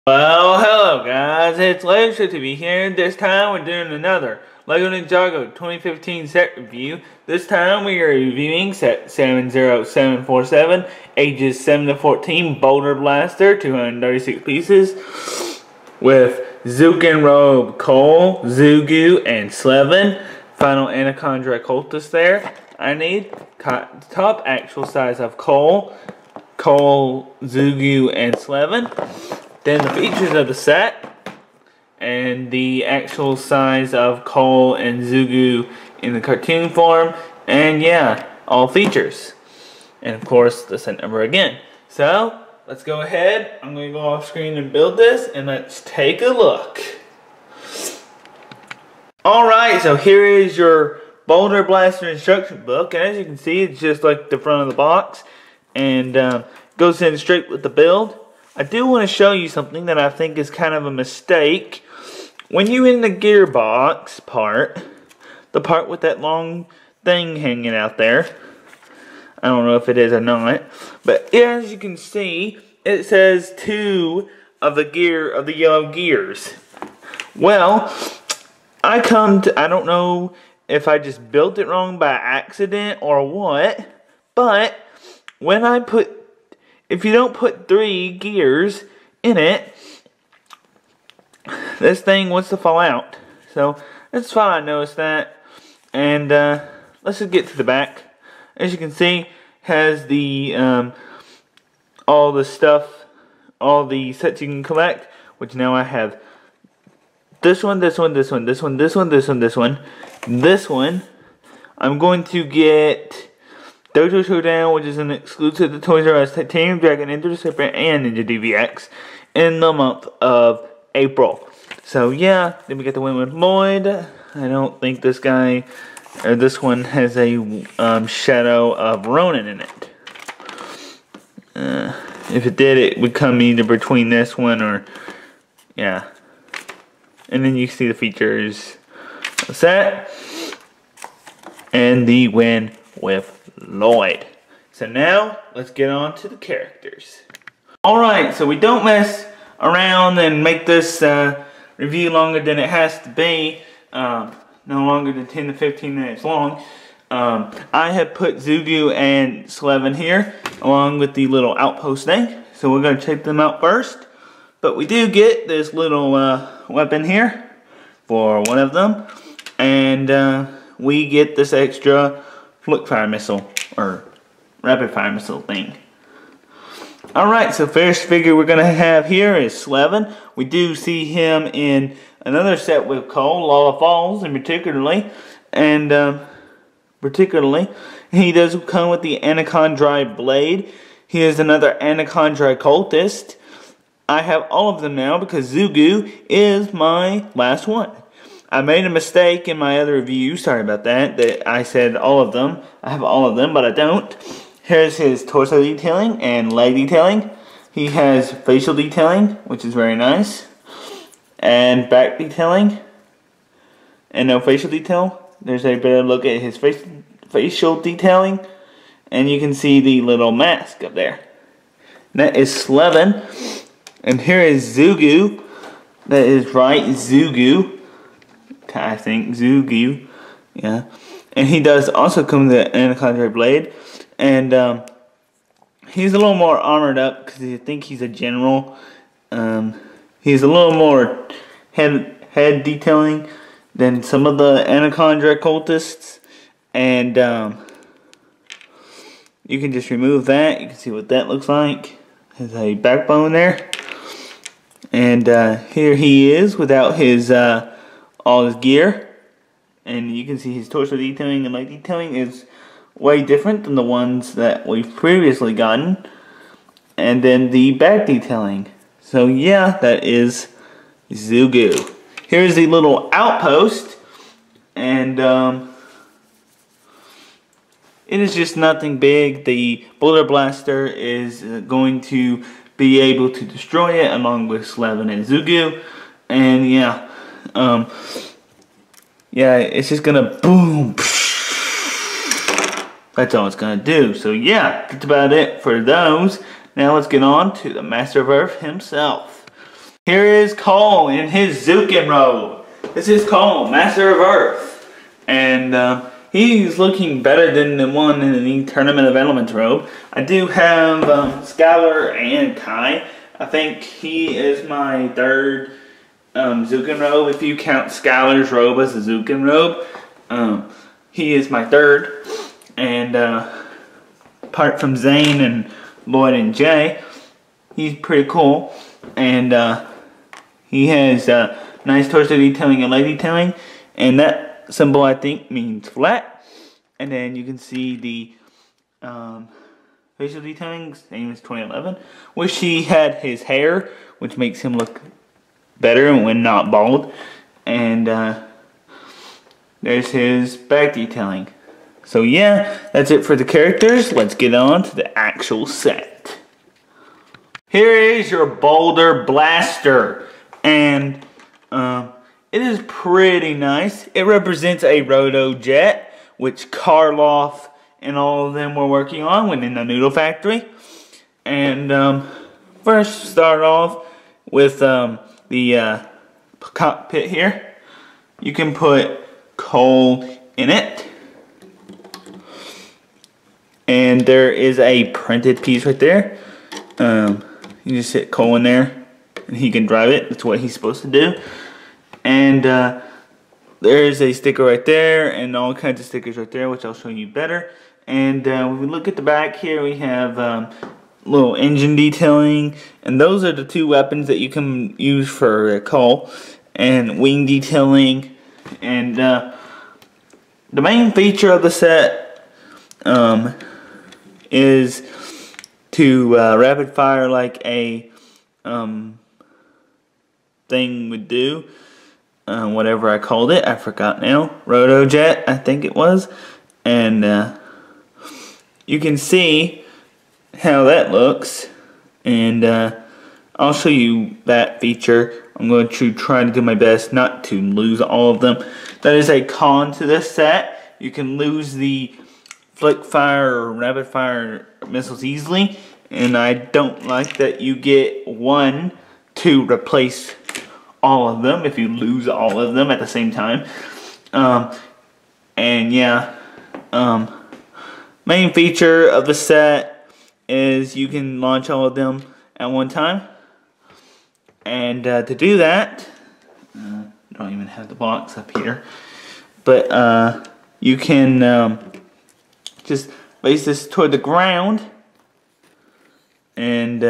Well, hello guys, it's exclsuive here. This time we're doing another LEGO Ninjago 2015 set review. This time we are reviewing set 70747, ages 7 to 14, Boulder Blaster, 236 pieces, with zukin, robe, coal, zugu, and sleven. Final anaconda cultist there. I need top actual size of coal, zugu, and sleven. Then the features of the set, and the actual size of Cole and Zugu in the cartoon form, and yeah, all features. And of course, the set number again. So, let's go ahead. I'm going to go off screen and build this, and let's take a look. Alright, so here is your Boulder Blaster instruction book, and as you can see, it's just like the front of the box, and goes in straight with the build. I do want to show you something that I think is kind of a mistake. When you're in the gearbox part, the part with that long thing hanging out there, I don't know if it is or not, but as you can see, it says 2 of the yellow gears. Well, I don't know if I just built it wrong by accident or what, but when if you don't put 3 gears in it, this thing wants to fall out. So that's fine, I noticed that. And let's just get to the back. As you can see, has the all the stuff, all the sets you can collect, which now I have this one, this one, this one, this one, this one, this one, this one, this one. I'm going to get Dojo Showdown, which is an exclusive to Toys R Us, Titanium Dragon, Enter the Serpent, and Ninja DVX in the month of April. So yeah, then we get the win with Lloyd. I don't think this guy, or this one, has a shadow of Ronin in it. If it did, it would come either between this one or, yeah. And then you see the features of the set, and the win with Lloyd. So now, let's get on to the characters. Alright, so we don't mess around and make this review longer than it has to be. No longer than 10 to 15 minutes long. I have put Zugu and Sleven here, along with the little outpost thing. So we're going to check them out first. But we do get this little weapon here for one of them. And we get this extra flick fire missile, or rapid fire missile thing. Alright, so first figure we're going to have here is Sleven. We do see him in another set with Cole, Lava Falls in particularly. And he does come with the anaconda blade. He is another anaconda cultist. I have all of them now because Zugu is my last one. I made a mistake in my other review, sorry about that I said all of them. I have all of them, but I don't. Here's his torso detailing and leg detailing. He has facial detailing, which is very nice. And back detailing. And no facial detail. There's a better look at his facial detailing. And you can see the little mask up there. That is Sleven. And here is Zugu. That is right, Zugu. I think Zugu, yeah, and he does also come with the anaconda blade, and he's a little more armored up because I think he's a general. He's a little more head detailing than some of the anaconda cultists, and you can just remove that. You can see what that looks like. Has a backbone there, and here he is without his all his gear, and you can see his torso detailing and leg detailing is way different than the ones that we've previously gotten, and then the back detailing. So yeah, that is Zugu. Here's the little outpost, and it is just nothing big. The Boulder Blaster is going to be able to destroy it along with Sleven and Zugu, and yeah. Yeah, it's just gonna boom. That's all it's gonna do. So yeah, that's about it for those. Now let's get on to the Master of Earth himself. Here is Cole in his zukin robe. This is Cole, Master of Earth. And he's looking better than the one in the Tournament of Elements robe. I do have Skylar and Kai. I think he is my third zukin robe. If you count Skylar's robe as a zukin robe, he is my third. And apart from Zane and Lloyd and Jay, he's pretty cool. And he has nice torso detailing and leg detailing, and that symbol I think means flat. And then you can see the facial detailing, same as 2011. Wish he had his hair, which makes him look better when not bald. And there's his back detailing. So yeah, that's it for the characters. Let's get on to the actual set. Here is your boulder blaster, and it is pretty nice. It represents a roto jet, which Karloff and all of them were working on when in the noodle factory. And first start off with the cockpit here. You can put Cole in it. And there is a printed piece right there. You just hit Cole in there and he can drive it. That's what he's supposed to do. And there's a sticker right there and all kinds of stickers right there, which I'll show you better. And when we look at the back here, we have little engine detailing. And those are the two weapons that you can use for Cole. And wing detailing. And the main feature of the set is to rapid fire like a thing would do. Whatever I called it, I forgot now. Rotojet, I think it was. And you can see how that looks. And I'll show you that feature. I'm going to try to do my best not to lose all of them. That is a con to this set. You can lose the flick fire or rapid fire missiles easily, and I don't like that you get one to replace all of them if you lose all of them at the same time. And yeah, main feature of the set is you can launch all of them at one time. And to do that, I don't even have the box up here, but you can just place this toward the ground, and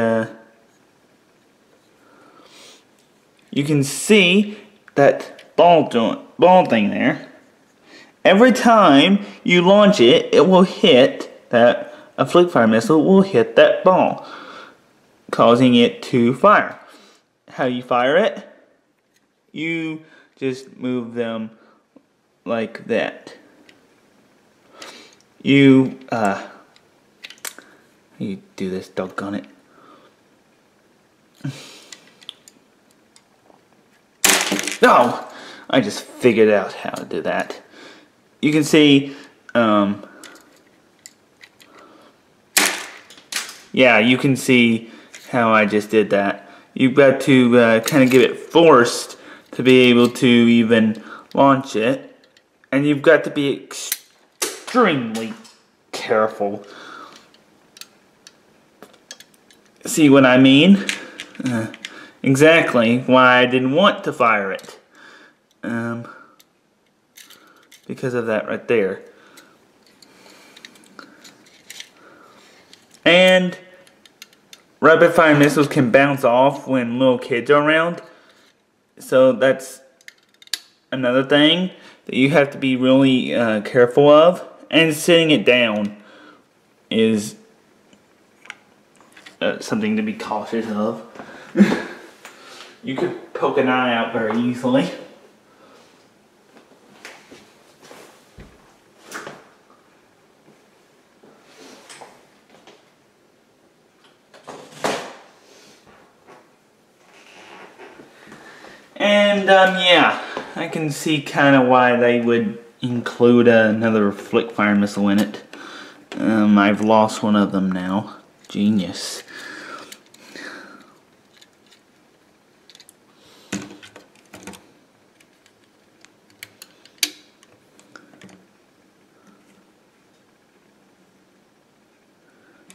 you can see that ball thing there. Every time you launch it, it will hit that, a flick fire missile will hit that ball, causing it to fire. How do you fire it? You just move them like that. You do this, doggone it. No! I just figured out how to do that. You can see, yeah, you can see how I just did that. You've got to kind of give it forced to be able to even launch it. And you've got to be extremely careful. See what I mean? Exactly why I didn't want to fire it. Because of that right there. And rapid fire missiles can bounce off when little kids are around. So that's another thing that you have to be really careful of. And sitting it down is something to be cautious of. You could poke an eye out very easily. And yeah, I can see kind of why they would include another flick fire missile in it. I've lost one of them now. Genius.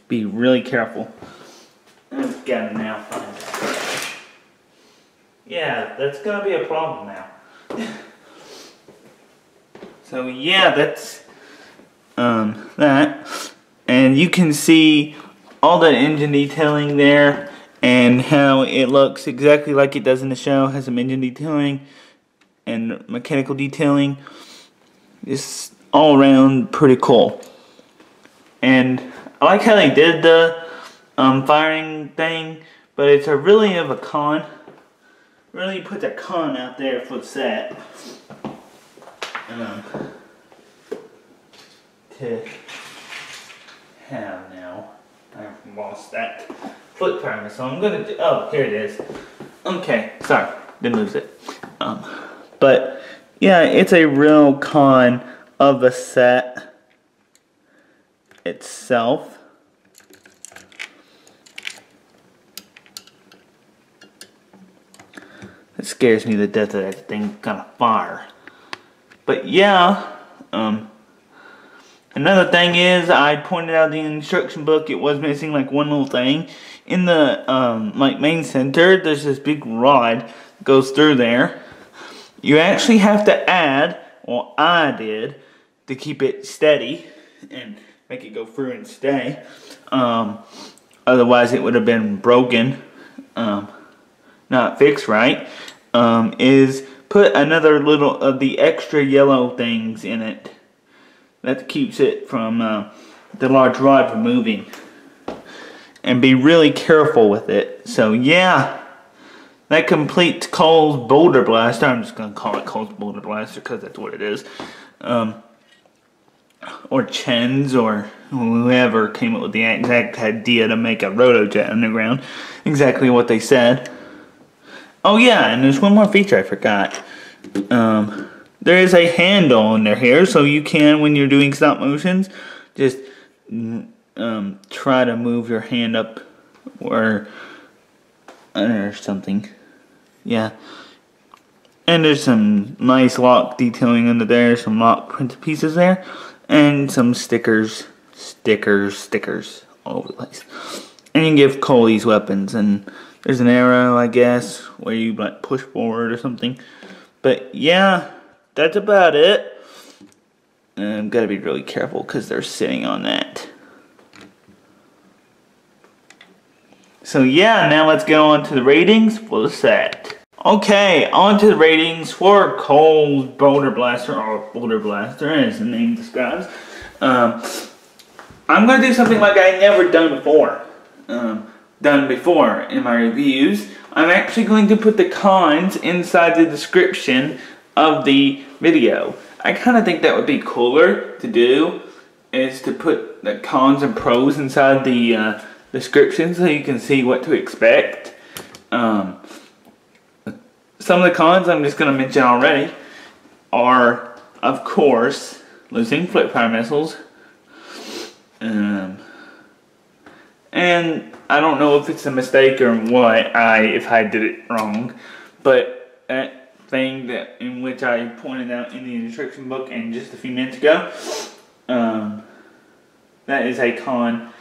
Be really careful. I've got it now. Yeah, that's gonna be a problem now. So yeah, that's that. And you can see all the engine detailing there and how it looks exactly like it does in the show. It has some engine detailing and mechanical detailing. It's all around pretty cool. And I like how they did the firing thing, but it's a really of a con. Really puts a con out there for the set. To have now. I've lost that foot primer, so I'm gonna do, oh, here it is. Okay, sorry, didn't lose it. But yeah, it's a real con of the set itself. It scares me to death that that thing's gonna fire. But yeah, another thing is, I pointed out in the instruction book, it was missing like one little thing. In the like main center, there's this big rod that goes through there. You actually have to add, well I did, to keep it steady and make it go through and stay. Otherwise it would have been broken, not fixed right. Is put another little of the extra yellow things in it. That keeps it from the large rod from moving. And be really careful with it. So yeah, that completes Cole's Boulder Blaster. I'm just going to call it Cole's Boulder Blaster because that's what it is. Or Chen's or whoever came up with the exact idea to make a rotojet underground. Exactly what they said. Oh yeah, and there's one more feature I forgot. There is a handle under here, so you can, when you're doing stop motions, just try to move your hand up or something. Yeah. And there's some nice lock detailing under there, some lock printed pieces there, and some stickers all over the place. And you can give Cole these weapons, and there's an arrow, I guess, where you like push forward or something. But yeah, that's about it. And gotta be really careful because they're sitting on that. So yeah, now let's go on to the ratings for the set. Okay, on to the ratings for Cole's Boulder Blaster, or Boulder Blaster as the name describes. I'm going to do something like I never done before in my reviews. I'm actually going to put the cons inside the description of the video. I kind of think that would be cooler to do, is to put the cons and pros inside the description so you can see what to expect. Some of the cons I'm just going to mention already are, of course, losing flip fire missiles. And I don't know if it's a mistake or what, if I did it wrong, but that thing that in which I pointed out in the instruction book and just a few minutes ago, that is a con.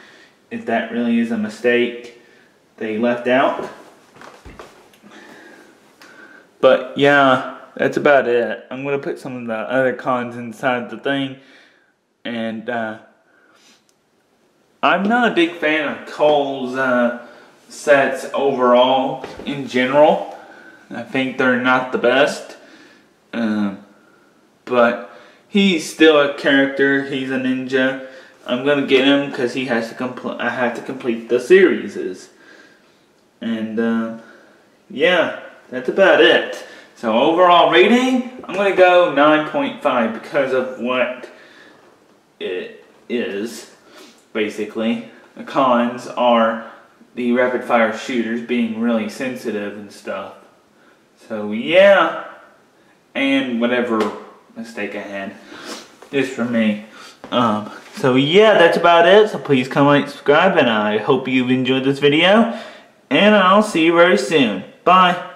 If that really is a mistake they left out. But yeah, that's about it. I'm going to put some of the other cons inside the thing. And I'm not a big fan of Cole's sets overall in general. I think they're not the best. But he's still a character. He's a ninja. I'm going to get him because he has to I have to complete the series. And yeah, that's about it. So overall rating, I'm going to go 9.5 because of what it is. Basically, the cons are the rapid fire shooters being really sensitive and stuff. So yeah, and whatever mistake I had, just for me. So yeah, that's about it. So please comment, subscribe, and I hope you've enjoyed this video. And I'll see you very soon. Bye.